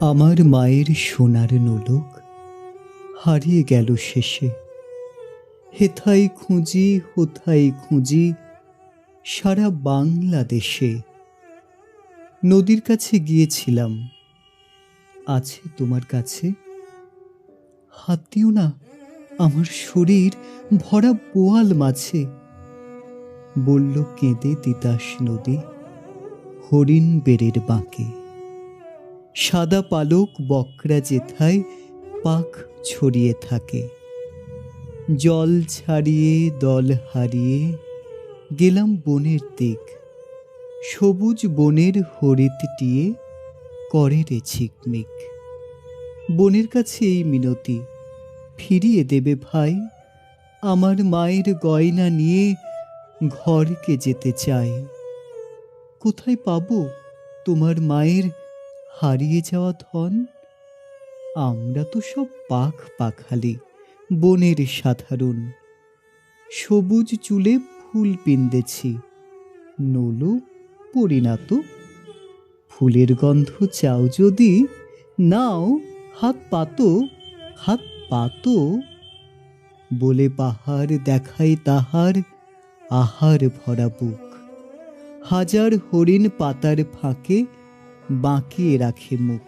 আমার মায়ের সোনার নোলক হারিয়ে গেল শেষে। হেথায় খুঁজি হোথায় খুঁজি সারা বাংলাদেশে। নদীর কাছে গিয়েছিলাম, আছে তোমার কাছে? হাত দিও না, আমার শরীর ভরা বোয়াল মাছে। বলল কেঁদে তিতাস নদী হরিণ বেড়ের বাঁকে। সাদা পালক বকরা যেথায় পাখ ছড়িয়ে থাকে। জল ছাড়িয়ে দল হারিয়ে গেলাম বনের দিক। সবুজ বনের হরিৎ টিয়ে করে রে ঝিকমিক। বনের কাছে এই মিনতি, ফিরিয়ে দেবে ভাই। আমার মায়ের গয়না নিয়ে ঘরকে যেতে চাই। কোথায় পাবো তোমার মায়ের হারিয়ে যাওয়া ধন? আমরা তো সব পাখ পাখালি, বনের সাধারণ। সবুজ চুলে ফুল পিন্দেছি, নোলো পরিণাত। ফুলের গন্ধ চাও যদি নাও, হাত পাতো, হাত পাতো। বলে পাহাড় দেখাই তাহার আহার ভরা বুক। হাজার হরিণ পাতার ফাঁকে বাঁকিয়ে রাখে মুখ।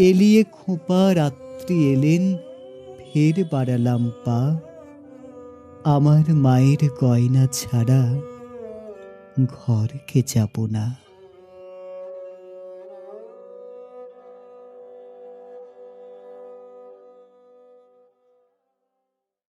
এলিয়ে খোঁপা রাত্রি এলেন, ফের বাড়ালাম পা। আমার মায়ের গয়না ছাড়া ঘরকে যাব না।